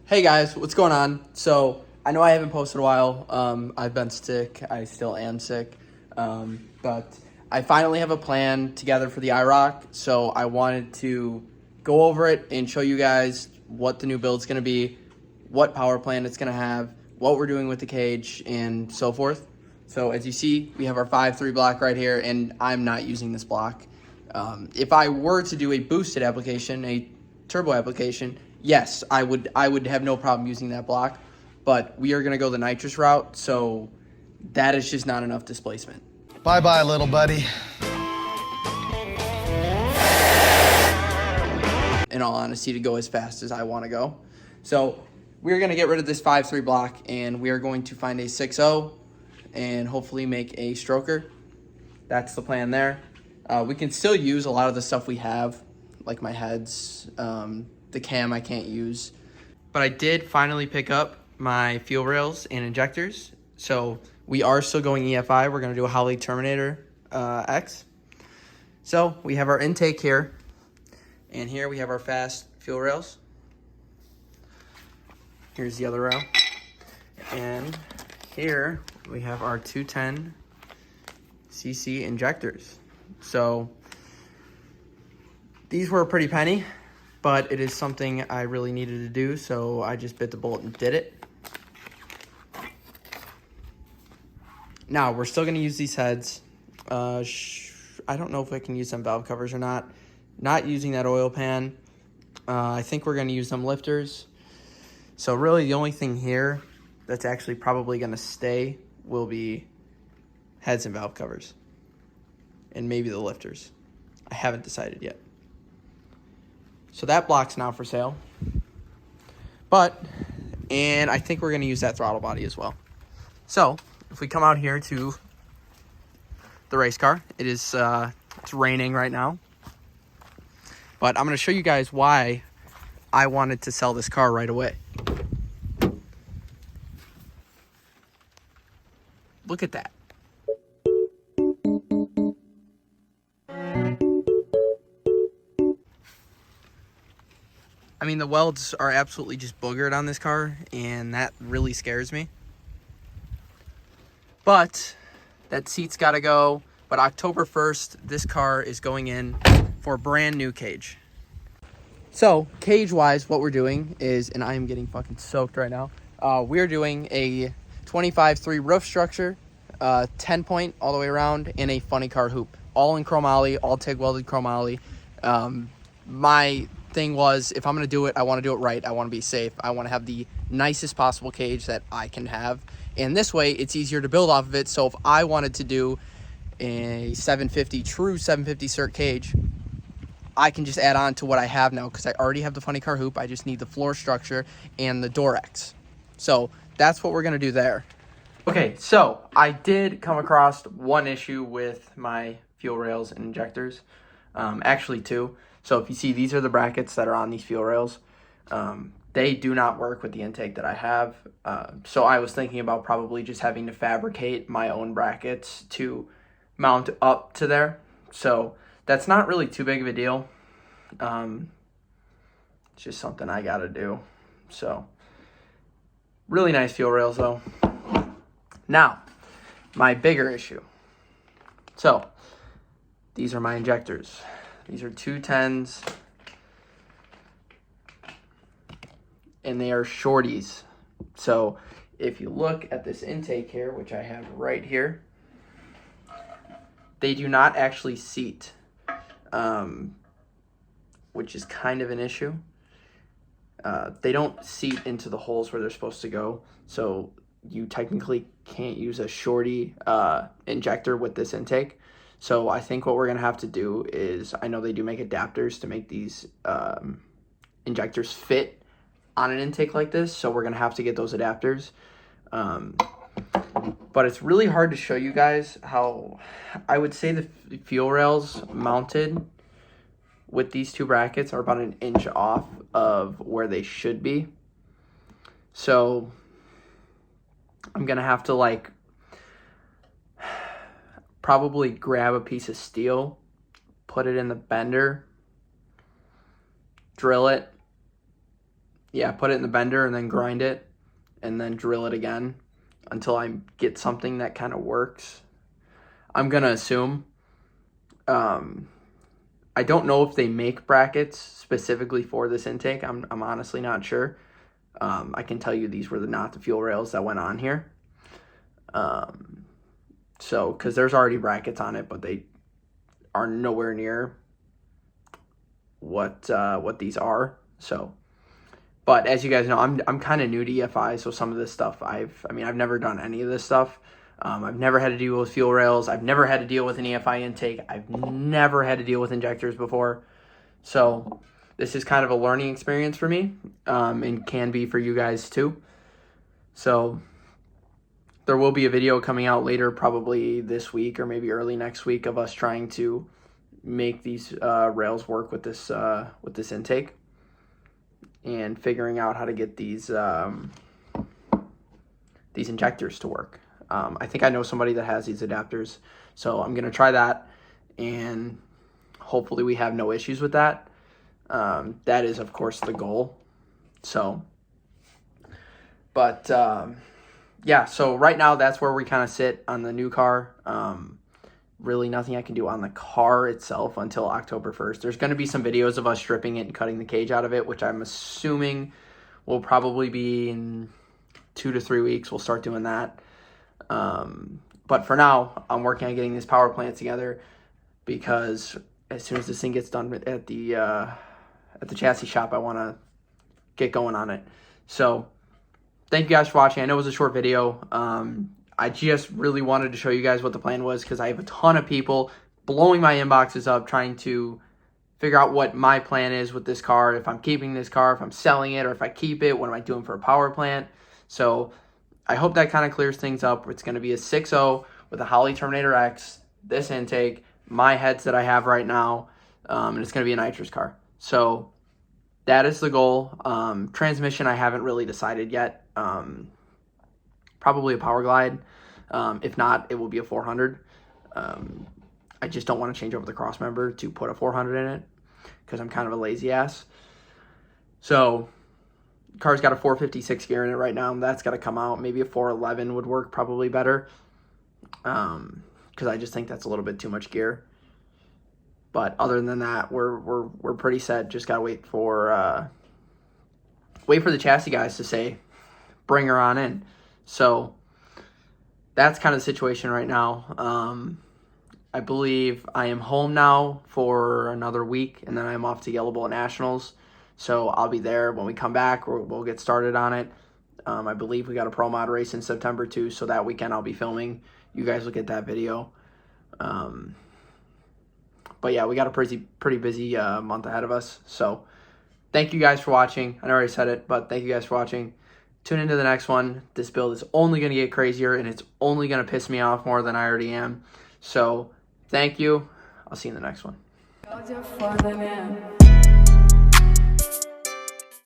Hey guys, what's going on? So I know I haven't posted in a while. I've been sick. I still am sick. But I finally have a plan together for the IROC. So I wanted to go over it and show you guys what the new build's going to be, what power plant it's going to have, what we're doing with the cage, and so forth. So as you see, we have our 5.3 block right here, and I'm not using this block. If I were to do a boosted application, a turbo application, yes, I would have no problem using that block, but we are going to go the nitrous route, so that is just not enough displacement. Bye-bye, little buddy. In all honesty, to go as fast as I want to go. So we're going to get rid of this 5.3 block, and we are going to find a 6.0 and hopefully make a stroker. That's the plan there. We can still use a lot of the stuff we have, like my heads, the cam I can't use. But I did finally pick up my fuel rails and injectors. So we are still going EFI. We're going to do a Holley Terminator X. So we have our intake here. And here we have our fast fuel rails. Here's the other rail. And here we have our 210 cc injectors. So these were a pretty penny, but it is something I really needed to do, so I just bit the bullet and did it. Now, we're still going to use these heads. I don't know if I can use them valve covers or not. Not using that oil pan. I think we're going to use some lifters. So really the only thing here that's actually probably going to stay will be heads and valve covers. And maybe the lifters. I haven't decided yet. So that block's now for sale. And I think we're going to use that throttle body as well. So if we come out here to the race car, it's raining right now. But I'm going to show you guys why I wanted to sell this car right away. Look at that. I mean, the welds are absolutely just boogered on this car, and that really scares me. But that seat's got to go. But October 1st, this car is going in for a brand new cage. So, cage-wise, what we're doing is, and I am getting fucking soaked right now, we're doing a 25.3 roof structure, 10-point all the way around, and a funny car hoop. All in chromoly, all TIG-welded chromoly. My thing was, if I'm going to do it, I want to do it right. I want to be safe. I want to have the nicest possible cage that I can have. And this way, it's easier to build off of it. So if I wanted to do a 750, true 750 cert cage, I can just add on to what I have now because I already have the funny car hoop. I just need the floor structure and the Dorex. So that's what we're going to do there. Okay, so I did come across one issue with my fuel rails and injectors. Actually two. So if you see, these are the brackets that are on these fuel rails. They do not work with the intake that I have. So I was thinking about probably just having to fabricate my own brackets to mount up to there. So that's not really too big of a deal. It's just something I got to do. So really nice fuel rails though. Now, my bigger issue. So these are my injectors. These are 210s, and they are shorties. So if you look at this intake here, which I have right here, they do not actually seat, which is kind of an issue. They don't seat into the holes where they're supposed to go, so you technically can't use a shorty injector with this intake. So I think what we're going to have to do is, I know they do make adapters to make these injectors fit on an intake like this. So we're going to have to get those adapters. But it's really hard to show you guys how, I would say the fuel rails mounted with these two brackets are about an inch off of where they should be. So I'm going to have to probably grab a piece of steel, put it in the bender, drill it, yeah, put it in the bender and then grind it and then drill it again until I get something that kind of works. I'm going to assume. I don't know if they make brackets specifically for this intake. I'm honestly not sure. I can tell you these were not the fuel rails that went on here. So, because there's already brackets on it, but they are nowhere near what these are. So, but as you guys know, I'm kind of new to EFI, so some of this stuff I've never done any of this stuff. I've never had to deal with fuel rails. I've never had to deal with an EFI intake. I've never had to deal with injectors before. So this is kind of a learning experience for me, and can be for you guys too. So there will be a video coming out later, probably this week or maybe early next week, of us trying to make these rails work with this intake and figuring out how to get these injectors to work. I think I know somebody that has these adapters, so I'm going to try that, and hopefully we have no issues with that. That is, of course, the goal. So, but, yeah, so right now that's where we kind of sit on the new car. Really nothing I can do on the car itself until October 1st. There's going to be some videos of us stripping it and cutting the cage out of it, which I'm assuming will probably be in 2 to 3 weeks. We'll start doing that. But for now, I'm working on getting this power plant together, because as soon as this thing gets done at the chassis shop, I want to get going on it. So thank you guys for watching. I know it was a short video. I just really wanted to show you guys what the plan was, because I have a ton of people blowing my inboxes up trying to figure out what my plan is with this car, if I'm keeping this car, if I'm selling it, or if I keep it, what am I doing for a power plant. So I hope that kind of clears things up. It's going to be a 6.0 with a Holley Terminator X, this intake, my heads that I have right now, and it's going to be a nitrous car. So that is the goal. Transmission, I haven't really decided yet. Probably a Power Glide. If not, it will be a 400. I just don't want to change over the cross member to put a 400 in it, because I'm kind of a lazy ass. So car's got a 456 gear in it right now, and that's got to come out. Maybe a 411 would work probably better, because I just think that's a little bit too much gear. But other than that, we're pretty set. Just gotta wait for the chassis guys to say, bring her on in. So that's kind of the situation right now. I believe I am home now for another week, and then I'm off to Yellow Bull Nationals. So I'll be there. When we come back, we'll get started on it. I believe we got a Pro Mod race in September too, so that weekend I'll be filming. You guys will get that video. But yeah, we got a pretty busy month ahead of us. So thank you guys for watching. I already said it, but thank you guys for watching. Tune into the next one. This build is only going to get crazier, and it's only going to piss me off more than I already am. So thank you. I'll see you in the next one.